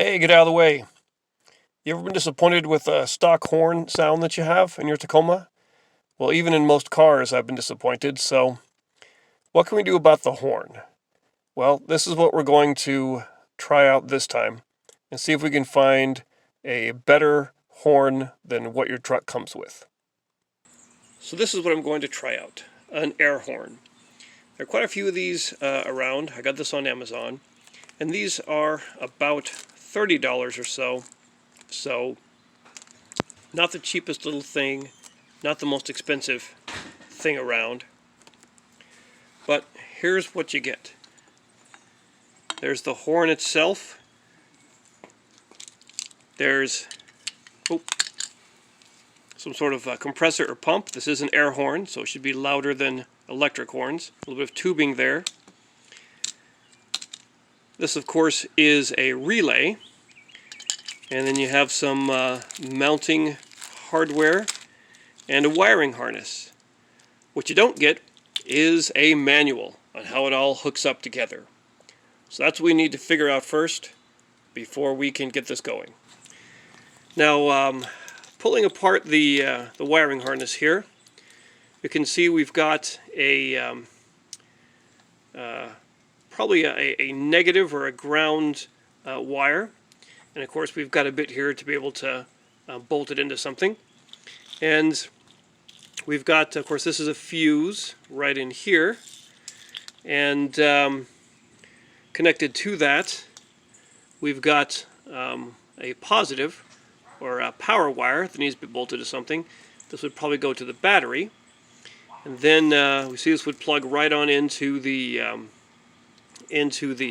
Hey, get out of the way. You ever been disappointed with a stock horn sound that you have in your Tacoma? Well, even in most cars, I've been disappointed. So, what can we do about the horn? Well, this is what we're going to try out this time and see if we can find a better horn than what your truck comes with. So, this is what I'm going to try out an air horn. There are quite a few of these around. I got this on Amazon, and these are about $30 or so. So, not the cheapest little thing, not the most expensive thing around, but here's what you get. There's the horn itself. There's some sort of compressor or pump. This is an air horn, so it should be louder than electric horns. A little bit of tubing there. This, of course, is a relay. And then you have some mounting hardware and a wiring harness. What you don't get is a manual on how it all hooks up together. So that's what we need to figure out first before we can get this going. Now, pulling apart the wiring harness here, you can see we've got a probably a negative or a ground wire. And of course we've got a bit here to be able to bolt it into something. And we've got, of course, this is a fuse right in here. And connected to that, we've got a positive or a power wire that needs to be bolted to something. This would probably go to the battery. And then we see this would plug right on into the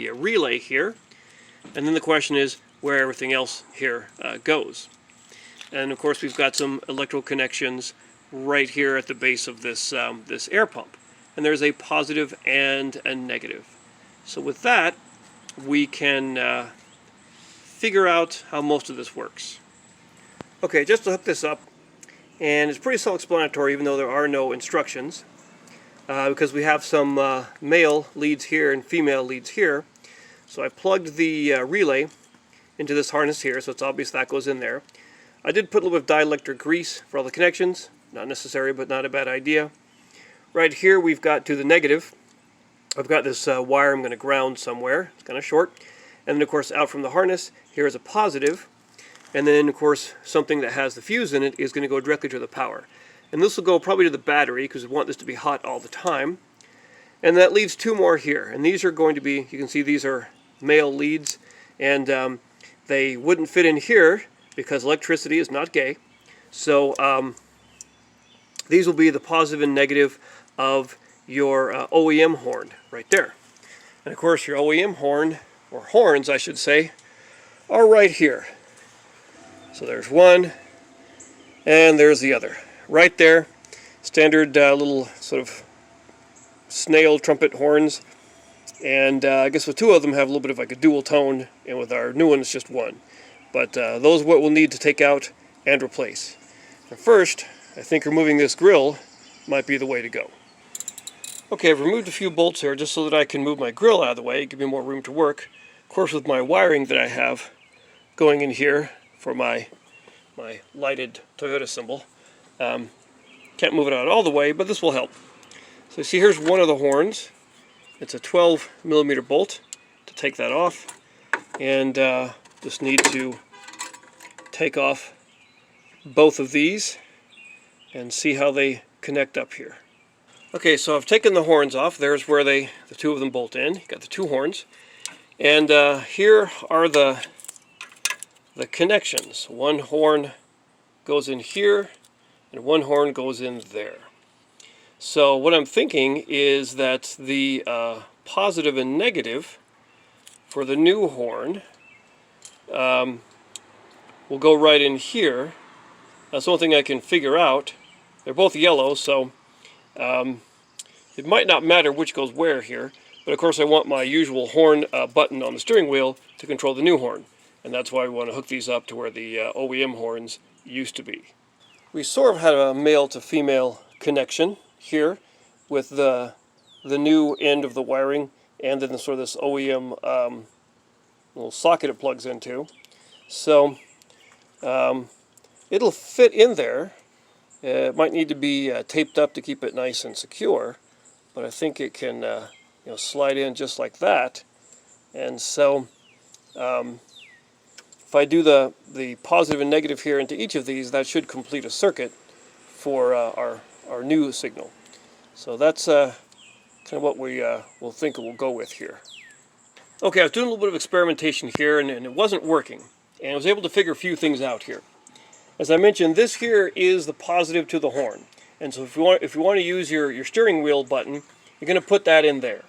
relay here. And then the question is, where everything else here goes. And of course we've got some electrical connections right here at the base of this this air pump. And there's a positive and a negative. So with that, we can figure out how most of this works. Okay, just to hook this up, and it's pretty self-explanatory even though there are no instructions, because we have some male leads here and female leads here. So I plugged the relay into this harness here, so it's obvious that goes in there. I did put a little bit of dielectric grease for all the connections. Not necessary, but not a bad idea. Right here we've got to the negative. I've got this wire I'm going to ground somewhere. It's kind of short. And then of course out from the harness, here is a positive. And then of course something that has the fuse in it is going to go directly to the power. And this will go probably to the battery because we want this to be hot all the time. And that leaves two more here. And these are going to be, you can see these are male leads. And they wouldn't fit in here because electricity is not gay. So these will be the positive and negative of your OEM horn right there. And of course your OEM horn, or horns I should say, are right here. So there's one and there's the other. Right there, standard little sort of snail trumpet horns. And I guess with two of them have a little bit of like a dual tone, and with our new one it's just one. But those are what we'll need to take out and replace. And first, I think removing this grill might be the way to go. Okay, I've removed a few bolts here just so that I can move my grill out of the way, give me more room to work. Of course, with my wiring that I have going in here for my lighted Toyota symbol, can't move it out all the way, but this will help. So you see here's one of the horns. It's a 12 millimeter bolt to take that off, and just need to take off both of these and see how they connect up here. Okay, so I've taken the horns off. There's where the two of them bolt in. You got the two horns, and here are the connections. One horn goes in here, and one horn goes in there. So what I'm thinking is that the positive and negative for the new horn will go right in here. That's the only thing I can figure out. They're both yellow, so it might not matter which goes where here. But of course I want my usual horn button on the steering wheel to control the new horn. And that's why we want to hook these up to where the OEM horns used to be. We sort of had a male to female connection here with the new end of the wiring and then sort of this OEM little socket it plugs into. So it'll fit in there. It might need to be taped up to keep it nice and secure, but I think it can slide in just like that. And so if I do the positive and negative here into each of these, that should complete a circuit for our new signal. So that's kind of what we will think we'll go with here. Okay, I was doing a little bit of experimentation here, and it wasn't working. And I was able to figure a few things out here. As I mentioned, this here is the positive to the horn. And so if you want to use your steering wheel button, you're going to put that in there.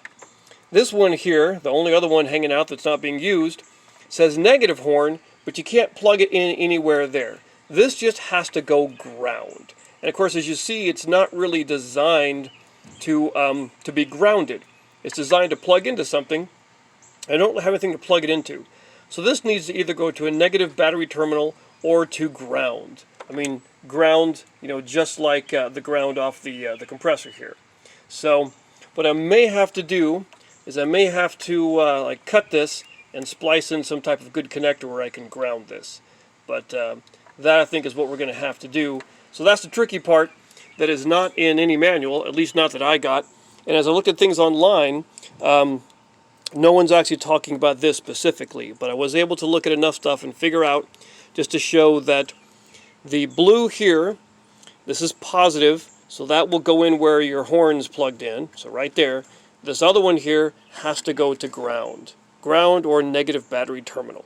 This one here, the only other one hanging out that's not being used, says negative horn, but you can't plug it in anywhere there. This just has to go ground. And of course, as you see, it's not really designed to be grounded. It's designed to plug into something. I don't have anything to plug it into. So this needs to either go to a negative battery terminal or to ground. I mean, ground, just like the ground off the compressor here. So what I may have to do is I may have to like cut this and splice in some type of good connector where I can ground this. But that I think is what we're going to have to do. So that's the tricky part that is not in any manual, at least not that I got. And as I looked at things online, no one's actually talking about this specifically, but I was able to look at enough stuff and figure out, just to show that the blue here, this is positive, so that will go in where your horn's plugged in, so right there. This other one here has to go to ground or negative battery terminal.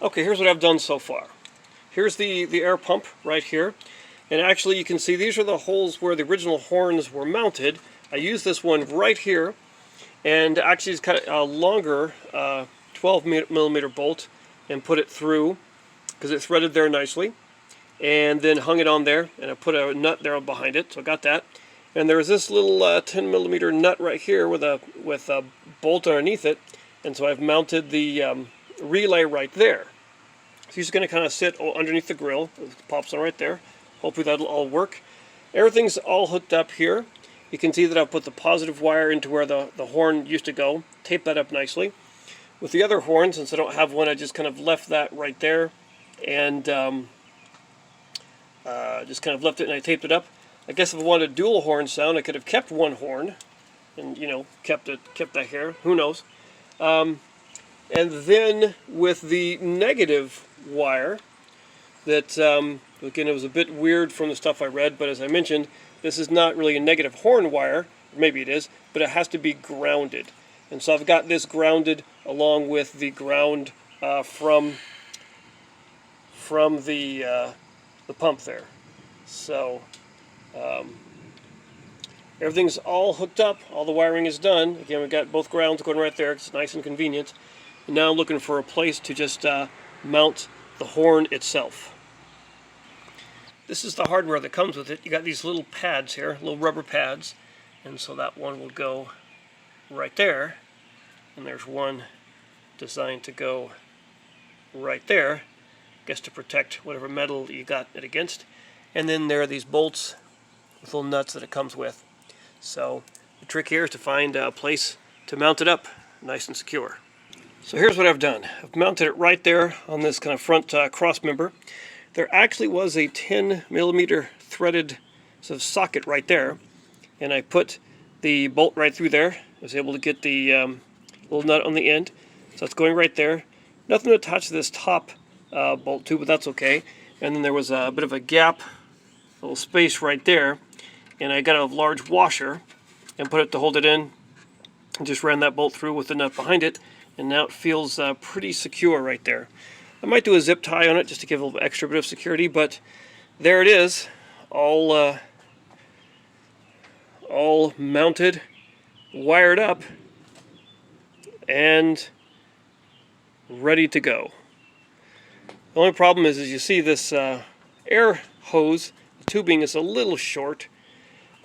Okay, here's what I've done so far. Here's the air pump right here, and actually you can see these are the holes where the original horns were mounted. I used this one right here, and actually it's cut a longer 12 millimeter bolt and put it through, because it threaded there nicely, and then hung it on there, and I put a nut there behind it, so I got that. And there's this little 10 millimeter nut right here with a bolt underneath it, and so I've mounted the relay right there. So he's going to kind of sit underneath the grill. It pops on right there. Hopefully that'll all work. Everything's all hooked up here. You can see that I've put the positive wire into where the horn used to go, taped that up nicely. With the other horn, since I don't have one, I just kind of left that right there, and just kind of left it and I taped it up. I guess if I wanted a dual horn sound, I could have kept one horn and kept that here. Who knows? And then with the negative wire, that again, it was a bit weird from the stuff I read, but as I mentioned, this is not really a negative horn wire. Maybe it is, but it has to be grounded. And so I've got this grounded along with the ground from the pump there. So everything's all hooked up. All the wiring is done. Again, we've got both grounds going right there. It's nice and convenient. And now I'm looking for a place to just mount the horn itself. This is the hardware that comes with it. You got these little pads here, little rubber pads, and so that one will go right there, and there's one designed to go right there, I guess to protect whatever metal you got it against. And then there are these bolts with little nuts that it comes with. So the trick here is to find a place to mount it up nice and secure. So here's what I've done. I've mounted it right there on this kind of front cross member. There actually was a 10 millimeter threaded sort of socket right there, and I put the bolt right through there. I was able to get the little nut on the end, so it's going right there. Nothing to attach to this top bolt to, but that's okay. And then there was a bit of a gap, a little space right there, and I got a large washer and put it to hold it in, and just ran that bolt through with the nut behind it, and now it feels pretty secure right there. I might do a zip tie on it just to give a little extra bit of security, but there it is, all mounted, wired up, and ready to go. The only problem is, as you see, this air hose, the tubing is a little short.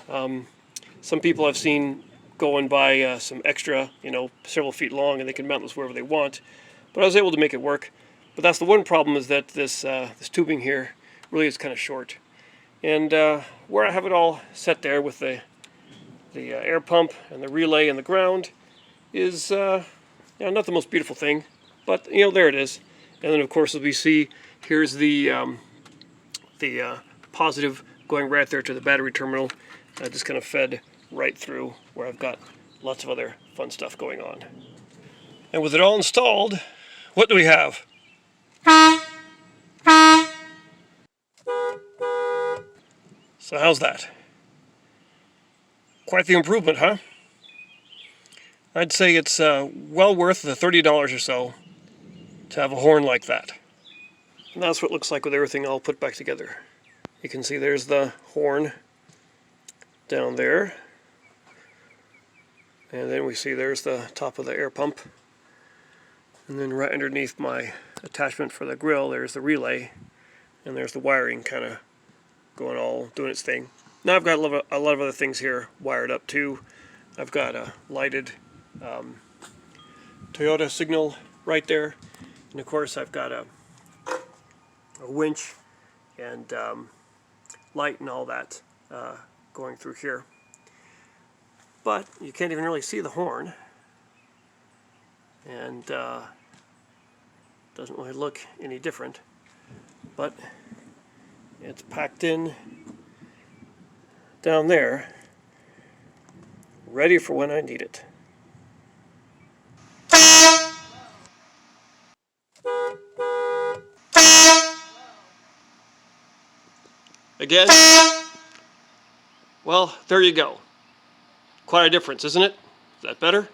Some people I've seen going by some extra, several feet long, and they can mount this wherever they want. But I was able to make it work. But that's the one problem, is that this tubing here really is kind of short. And where I have it all set there with the air pump and the relay and the ground is not the most beautiful thing, But there it is. And then of course, as we see, here's the positive going right there to the battery terminal. Just kind of fed right through where I've got lots of other fun stuff going on. And with it all installed, what do we have? So how's that? Quite the improvement, huh? I'd say it's well worth the $30 or so to have a horn like that. And that's what it looks like with everything all put back together. You can see there's the horn down there. And then we see there's the top of the air pump. And then right underneath my attachment for the grill, there's the relay. And there's the wiring kind of doing its thing. Now I've got a lot of other things here wired up too. I've got a lighted Toyota signal right there. And of course I've got a winch and light and all that going through here. But you can't even really see the horn, and doesn't really look any different, but it's packed in down there, ready for when I need it. Again, well, there you go. Quite a difference, isn't it? Is that better?